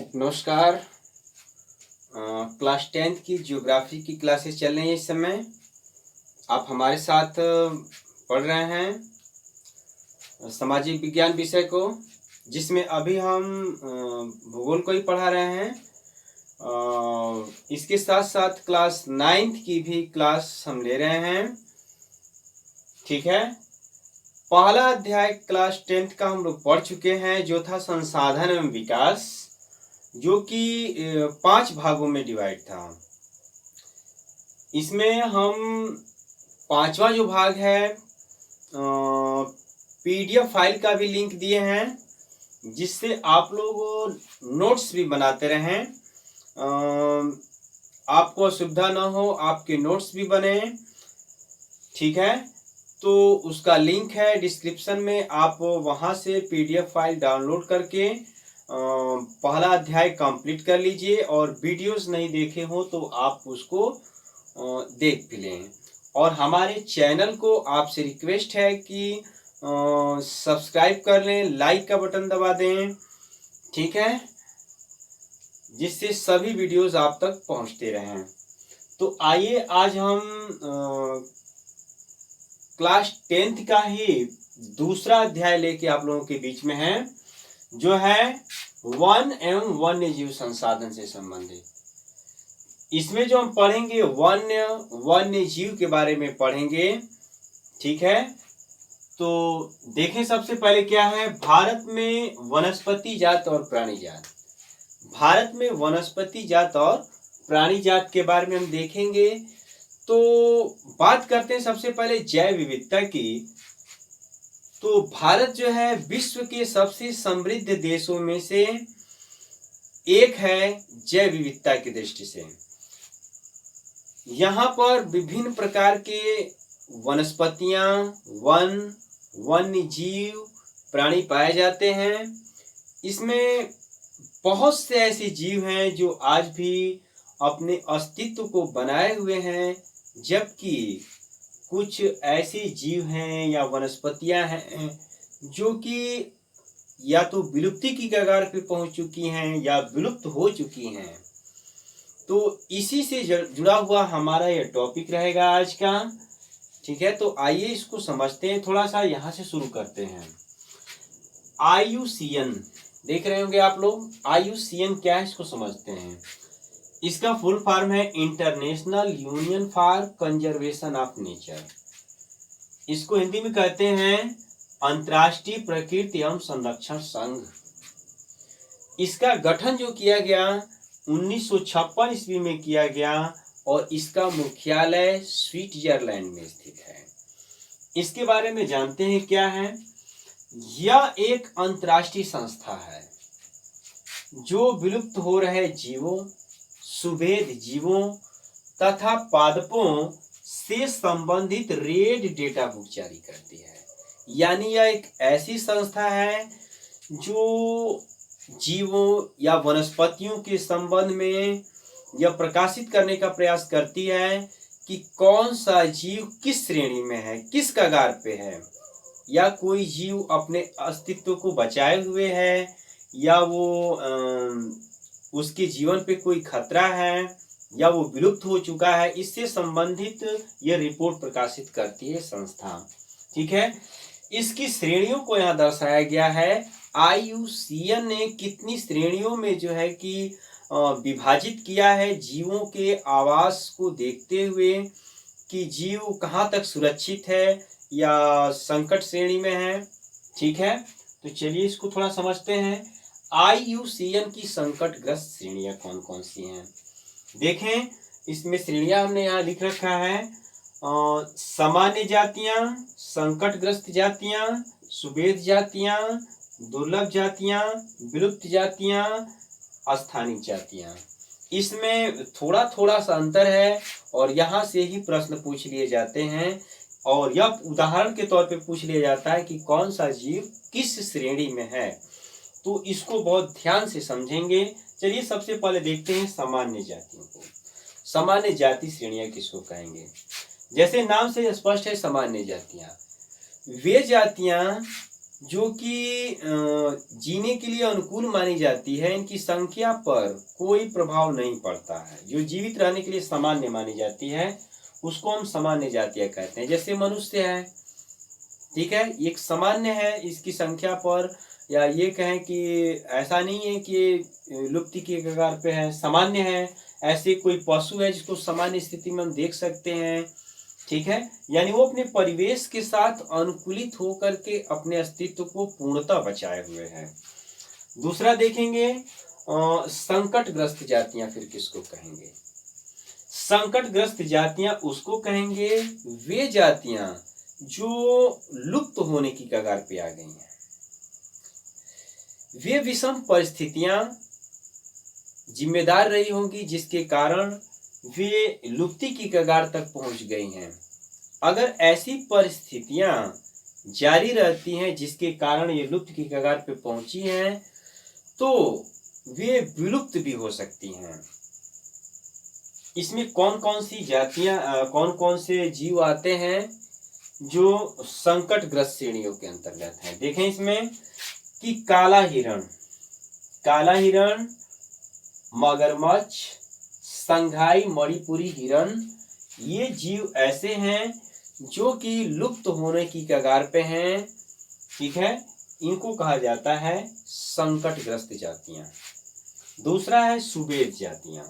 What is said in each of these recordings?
नमस्कार। Class 10th की geography की क्लासेस चल रही हैं इस समय। आप हमारे साथ पढ़ रहे हैं सामाजिक विज्ञान विषय को, जिसमें अभी हम भूगोल को ही पढ़ा रहे हैं। इसके साथ साथ क्लास 9th की भी क्लास हम ले रहे हैं। ठीक है। पहला अध्याय क्लास 10th का हम लोग पढ़ चुके हैं, जो था संसाधन एवं विकास, जो कि 5 भागों में डिवाइड था। इसमें हम 5वां जो भाग है पीडीएफ फाइल का भी लिंक दिए हैं, जिससे आप लोग नोट्स भी बनाते रहें। आपको असुविधा ना हो, आपके नोट्स भी बने। ठीक है। तो उसका लिंक है डिस्क्रिप्शन में, आप वहां से पीडीएफ फाइल डाउनलोड करके पहला अध्याय कंप्लीट कर लीजिए, और वीडियोस नहीं देखे हो तो आप उसको देख भी लें। और हमारे चैनल को आपसे रिक्वेस्ट है कि सब्सक्राइब कर लें, लाइक का बटन दबा दें। ठीक है, जिससे सभी वीडियोस आप तक पहुंचते रहें। तो आइए आज हम क्लास 10th का ही दूसरा अध्याय लेके आप लोगों के बीच में है, जो है वन एवं वन्य जीव संसाधन से संबंधित। इसमें जो हम पढ़ेंगे वन्य जीव के बारे में पढ़ेंगे। ठीक है। तो देखें, सबसे पहले क्या है भारत में वनस्पति जात और प्राणी जात। भारत में वनस्पति जात और प्राणी जात के बारे में हम देखेंगे। तो बात करते हैं सबसे पहले जैव विविधता की। तो भारत जो है विश्व के सबसे समृद्ध देशों में से एक है जैव विविधता की दृष्टि से। यहाँ पर विभिन्न प्रकार के वनस्पतियां, वन्य जीव, प्राणी पाए जाते हैं। इसमें बहुत से ऐसे जीव हैं जो आज भी अपने अस्तित्व को बनाए हुए हैं, जबकि कुछ ऐसे जीव हैं या वनस्पतियां हैं जो कि या तो विलुप्ति की कगार पे पहुंच चुकी हैं या विलुप्त हो चुकी हैं। तो इसी से जुड़ा हुआ हमारा यह टॉपिक रहेगा आज का। ठीक है। तो आइए इसको समझते हैं, थोड़ा सा यहाँ से शुरू करते हैं। IUCN देख रहे होंगे आप लोग। IUCN क्या है, इसको समझते हैं। इसका फुल फॉर्म है international union for conservation of nature. इसको हिंदी में कहते हैं अंतर्राष्ट्रीय प्रकृति एवं संरक्षण संघ। इसका गठन जो किया गया 1956 ईस्वी में किया गया, और इसका मुख्यालय स्विट्जरलैंड में स्थित है। इसके बारे में जानते हैं क्या है। यह एक अंतर्राष्ट्रीय संस्था है जो विलुप्त हो रहे जीवों, सुभेद जीवों तथा पादपों से संबंधित रेड डेटा बुक जारी करती है। यानी यह एक ऐसी संस्था है जो जीवों या वनस्पतियों के संबंध में यह प्रकाशित करने का प्रयास करती है कि कौन सा जीव किस श्रेणी में है, किस कगार पे है, या कोई जीव अपने अस्तित्व को बचाए हुए है, या वो उसके जीवन पे कोई खतरा है, या वो विलुप्त हो चुका है। इससे संबंधित यह रिपोर्ट प्रकाशित करती है संस्था। ठीक है। इसकी श्रेणियों को यहाँ दर्शाया गया है। IUCN ने कितनी श्रेणियों में जो है कि विभाजित किया है जीवों के आवास को देखते हुए, कि जीव कहाँ तक सुरक्षित है या संकट श्रेणी में है। ठीक है। तो चलिए इसको थोड़ा समझते हैं। IUCN की संकटग्रस्त श्रेणियां कौन कौन सी हैं। देखें, इसमें श्रेणियां हमने यहाँ लिख रखा है। सामान्य जातियां, संकटग्रस्त जातियां, सुभेद जातियां, दुर्लभ जातियां, विलुप्त जातियां, स्थानिक जातियां। इसमें थोड़ा थोड़ा सा अंतर है, और यहाँ से ही प्रश्न पूछ लिए जाते हैं, और यह उदाहरण के तौर पे पूछ लिया जाता है कि कौन सा जीव किस श्रेणी में है। तो इसको बहुत ध्यान से समझेंगे। चलिए सबसे पहले देखते हैं सामान्य जातियों को। सामान्य जाति श्रेणियां किसको कहेंगे। जैसे नाम से स्पष्ट है, सामान्य जातियां वे जातियां जो कि जीने के लिए अनुकूल मानी जाती है, इनकी संख्या पर कोई प्रभाव नहीं पड़ता है। जो जीवित रहने के लिए सामान्य मानी जाती है उसको हम सामान्य जातियां कहते हैं। जैसे मनुष्य है, ठीक है, एक सामान्य है, इसकी संख्या पर, या ये कहें कि ऐसा नहीं है कि लुप्ति के कगार पे है, सामान्य है। ऐसे कोई पशु है जिसको सामान्य स्थिति में हम देख सकते हैं, ठीक है, यानी वो अपने परिवेश के साथ अनुकूलित होकर के अपने अस्तित्व को पूर्णतः बचाए हुए हैं। दूसरा देखेंगे संकटग्रस्त जातियां फिर किसको कहेंगे। संकटग्रस्त जातियां उसको कहेंगे वे जातियां जो लुप्त होने की कगार पे आ गई हैं। वे विषम परिस्थितियां जिम्मेदार रही होंगी जिसके कारण वे लुप्ति की कगार तक पहुंच गई हैं। अगर ऐसी परिस्थितियां जारी रहती हैं जिसके कारण ये लुप्त की कगार पे पहुंची हैं तो वे विलुप्त भी हो सकती हैं। इसमें कौन कौन सी जातियां, कौन कौन से जीव आते हैं जो संकटग्रस्त श्रेणियों के अंतर्गत हैं। देखें इसमें कि काला हिरण, काला हिरण, मगरमच्छ, संघाई मणिपुरी हिरण, ये जीव ऐसे हैं जो कि लुप्त होने की कगार पे हैं, ठीक है, इनको कहा जाता है संकटग्रस्त जातियां। दूसरा है सुवेद जातियां।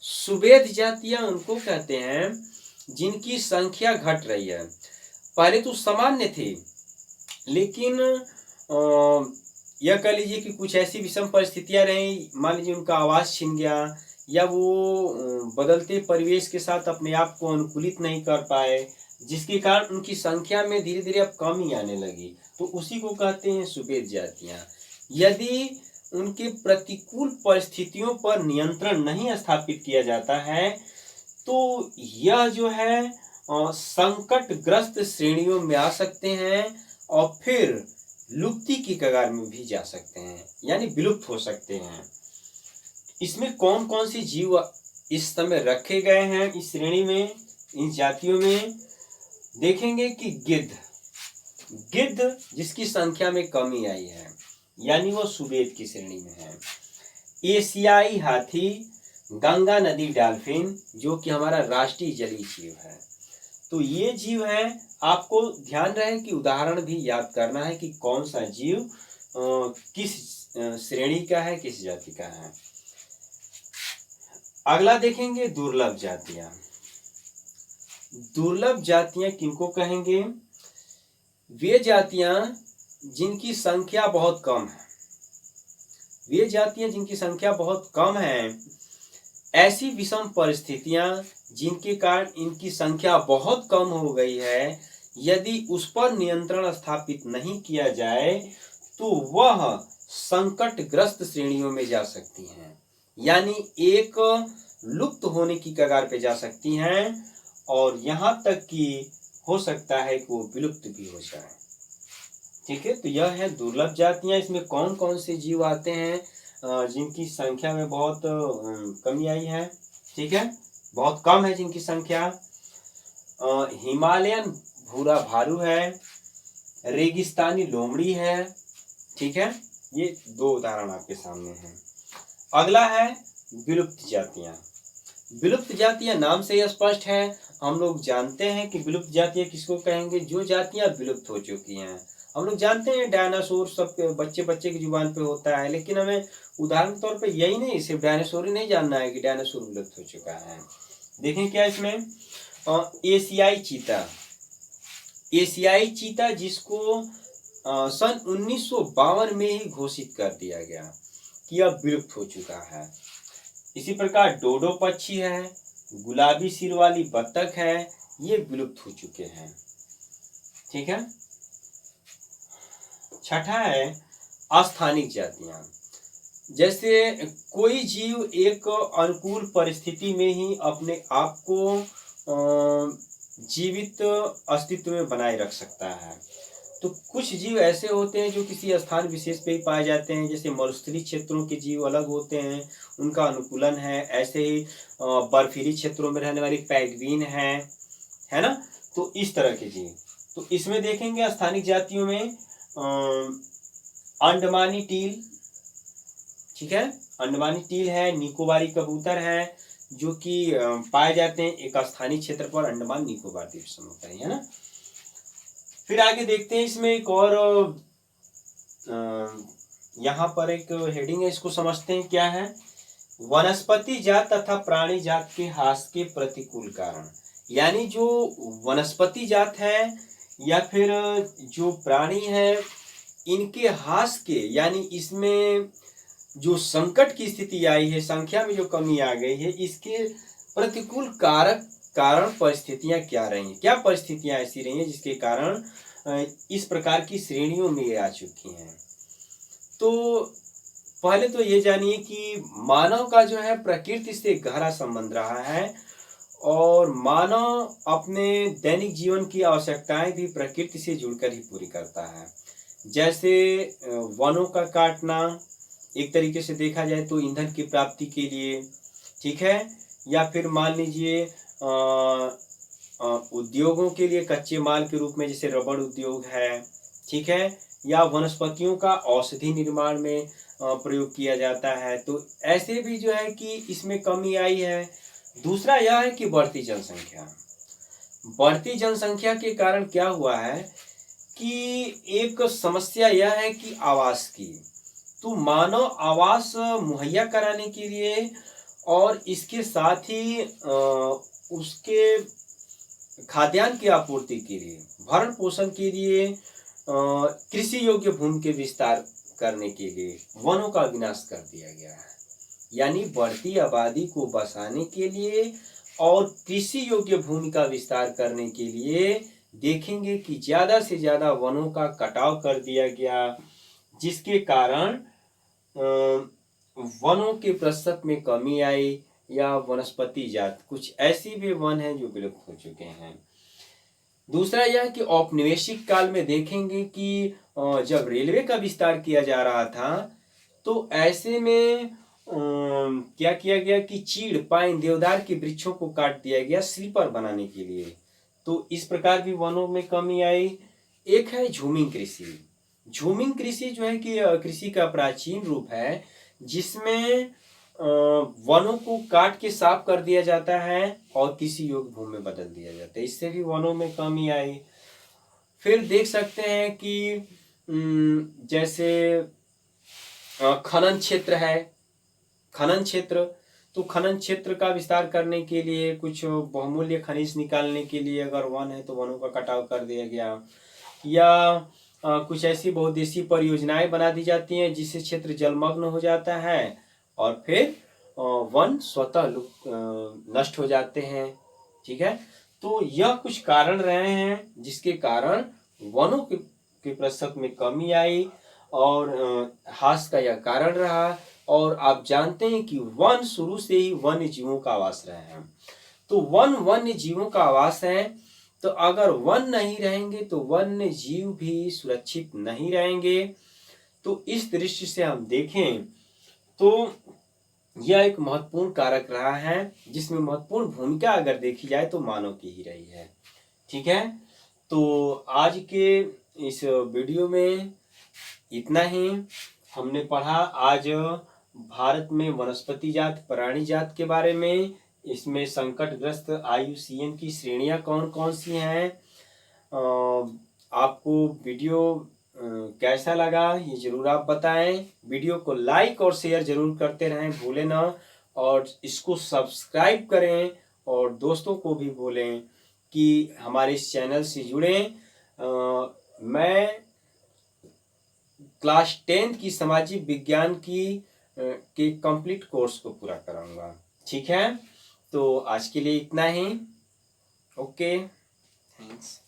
सुवेद जातियां उनको कहते हैं जिनकी संख्या घट रही है। पहले तो सामान्य थे, लेकिन यह कह लीजिए कि कुछ ऐसी विषम परिस्थितियां रही, मान लीजिए उनका आवास छिन गया, या वो बदलते परिवेश के साथ अपने आप को अनुकूलित नहीं कर पाए, जिसके कारण उनकी संख्या में धीरे धीरे अब कमी आने लगी, तो उसी को कहते हैं सुवेद जातियां। यदि उनके प्रतिकूल परिस्थितियों पर नियंत्रण नहीं स्थापित किया जाता है तो यह जो है संकटग्रस्त श्रेणियों में आ सकते हैं और फिर लुप्ति की कगार में भी जा सकते हैं, यानी विलुप्त हो सकते हैं। इसमें कौन कौन सी जीव इस समय रखे गए हैं इस श्रेणी में, इन जातियों में, देखेंगे कि गिद्ध, गिद्ध जिसकी संख्या में कमी आई है, यानी वो सुवेद की श्रेणी में है। एशियाई हाथी, गंगा नदी डॉल्फिन, जो कि हमारा राष्ट्रीय जलीय जीव है। तो ये जीव है, आपको ध्यान रहे कि उदाहरण भी याद करना है कि कौन सा जीव किस श्रेणी का है, किस जाति का है। अगला देखेंगे दुर्लभ जातियां। दुर्लभ जातियां किनको कहेंगे? वे जातियां जिनकी संख्या बहुत कम है, वे जातियां जिनकी संख्या बहुत कम है, ऐसी विषम परिस्थितियां जिनके कारण इनकी संख्या बहुत कम हो गई है, यदि उस पर नियंत्रण स्थापित नहीं किया जाए तो वह संकटग्रस्त श्रेणियों में जा सकती हैं, यानी एक लुप्त होने की कगार पे जा सकती हैं, और यहां तक कि हो सकता है कि वो विलुप्त भी हो जाए। ठीक है, तो यह है दुर्लभ जातियां। इसमें कौन कौन से जीव आते हैं जिनकी संख्या में बहुत कमी आई है, ठीक है, बहुत कम है जिनकी संख्या। हिमालयन भूरा भालू है, रेगिस्तानी लोमड़ी है, ठीक है, ये दो उदाहरण आपके सामने हैं। अगला है विलुप्त जातियां। विलुप्त जातियां नाम से ही स्पष्ट है, हम लोग जानते हैं कि विलुप्त जातियां किसको कहेंगे, जो जातियां विलुप्त हो चुकी हैं। हम लोग जानते हैं डायनासोर सब बच्चे बच्चे की जुबान पे होता है, लेकिन हमें उदाहरण के तौर पे यही नहीं, सिर्फ डायनासोर ही नहीं जानना है कि डायनासोर विलुप्त हो चुका है। देखें क्या इसमें, एशियाई चीता, एशियाई चीता जिसको सन 1952 में ही घोषित कर दिया गया कि अब विलुप्त हो चुका है। इसी प्रकार डोडो पक्षी है, गुलाबी सिर वाली बत्तख है, ये विलुप्त हो चुके हैं। ठीक है, छठा है अस्थानिक जातियां। जैसे कोई जीव एक अनुकूल परिस्थिति में ही अपने आप को जीवित अस्तित्व में बनाए रख सकता है, तो कुछ जीव ऐसे होते हैं जो किसी स्थान विशेष पे ही पाए जाते हैं। जैसे मरुस्थलीय क्षेत्रों के जीव अलग होते हैं, उनका अनुकूलन है। ऐसे ही बर्फीली क्षेत्रों में रहने वाली पैंगुइन है ना, तो इस तरह के जीव। तो इसमें देखेंगे स्थानिक जातियों में अंडमानी टील, ठीक है, अंडमानी टील है, निकोबारी कबूतर है, जो कि पाए जाते हैं एक स्थानीय क्षेत्र पर अंडमान निकोबार द्वीप समूह पर, है ना। फिर आगे देखते हैं, इसमें एक और यहाँ पर एक हेडिंग है, इसको समझते हैं क्या है। वनस्पति जात तथा प्राणी जात के ह्रास के प्रतिकूल कारण, यानी जो वनस्पति जात है या फिर जो प्राणी है, इनके ह्रास के, यानी इसमें जो संकट की स्थिति आई है, संख्या में जो कमी आ गई है, इसके प्रतिकूल कारण परिस्थितियां क्या रही हैं, क्या परिस्थितियां ऐसी रही हैं जिसके कारण इस प्रकार की श्रेणियों में आ चुकी हैं। तो पहले तो ये जानिए कि मानव का जो है प्रकृति से गहरा संबंध रहा है, और मानव अपने दैनिक जीवन की आवश्यकताएं भी प्रकृति से जुड़कर ही पूरी करता है। जैसे वनों का काटना, एक तरीके से देखा जाए तो ईंधन की प्राप्ति के लिए, ठीक है, या फिर मान लीजिए उद्योगों के लिए कच्चे माल के रूप में, जैसे रबड़ उद्योग है, ठीक है, या वनस्पतियों का औषधि निर्माण में प्रयोग किया जाता है। तो ऐसे भी जो है कि इसमें कमी आई है। दूसरा यह है कि बढ़ती जनसंख्या के कारण क्या हुआ है कि एक समस्या यह है कि आवास की, तो मानव आवास मुहैया कराने के लिए और इसके साथ ही उसके खाद्यान्न की आपूर्ति के लिए, भरण पोषण के लिए, कृषि योग्य भूमि के विस्तार करने के लिए वनों का विनाश कर दिया गया है। यानी बढ़ती आबादी को बसाने के लिए और कृषि योग्य भूमि का विस्तार करने के लिए देखेंगे कि ज्यादा से ज्यादा वनों का कटाव कर दिया गया, जिसके कारण वनों के प्रतिशत में कमी आई, या वनस्पति जात कुछ ऐसी भी वन है जो विलुप्त हो चुके हैं। दूसरा यह कि औपनिवेशिक काल में देखेंगे कि जब रेलवे का विस्तार किया जा रहा था, तो ऐसे में क्या किया गया कि चीड़, पाइन, देवदार के वृक्षों को काट दिया गया स्लीपर बनाने के लिए। तो इस प्रकार भी वनों में कमी आई। एक है झूमिंग कृषि। झूमिंग कृषि जो है कि कृषि का प्राचीन रूप है, जिसमें वनों को काट के साफ कर दिया जाता है और कृषि योग्य भूमि में बदल दिया जाता है। इससे भी वनों में कमी आई। फिर देख सकते हैं कि जैसे खनन क्षेत्र है, खनन क्षेत्र, तो खनन क्षेत्र का विस्तार करने के लिए, कुछ बहुमूल्य खनिज निकालने के लिए अगर वन है तो वनों का कटाव कर दिया गया, या कुछ ऐसी बहुउद्देशीय परियोजनाएं बना दी जाती हैं जिससे क्षेत्र जलमग्न हो जाता है और फिर वन स्वतः नष्ट हो जाते हैं, ठीक है। तो यह कुछ कारण रहे हैं जिसके कारण वनों के प्रतिशत में कमी आई, और ह्रास का यह कारण रहा। और आप जानते हैं कि वन शुरू से ही वन्य जीवों का आवास रहे हैं, तो वन वन्य जीवों का आवास है। तो अगर वन नहीं रहेंगे तो वन्य जीव भी सुरक्षित नहीं रहेंगे। तो इस दृष्टि से हम देखें तो यह एक महत्वपूर्ण कारक रहा है, जिसमें महत्वपूर्ण भूमिका अगर देखी जाए तो मानव की ही रही है, ठीक है। तो आज के इस वीडियो में इतना ही हमने पढ़ा। आज भारत में वनस्पति जात, प्राणी जात के बारे में, इसमें संकटग्रस्त IUCN की श्रेणियां कौन कौन सी हैं। आपको वीडियो कैसा लगा ये जरूर आप बताएं। वीडियो को लाइक और शेयर जरूर करते रहें, भूलें ना, और इसको सब्सक्राइब करें और दोस्तों को भी बोलें कि हमारे इस चैनल से जुड़ें। मैं क्लास 10th की सामाजिक विज्ञान की के कंप्लीट कोर्स को पूरा कराऊंगा, ठीक है। तो आज के लिए इतना ही। Okay, thanks.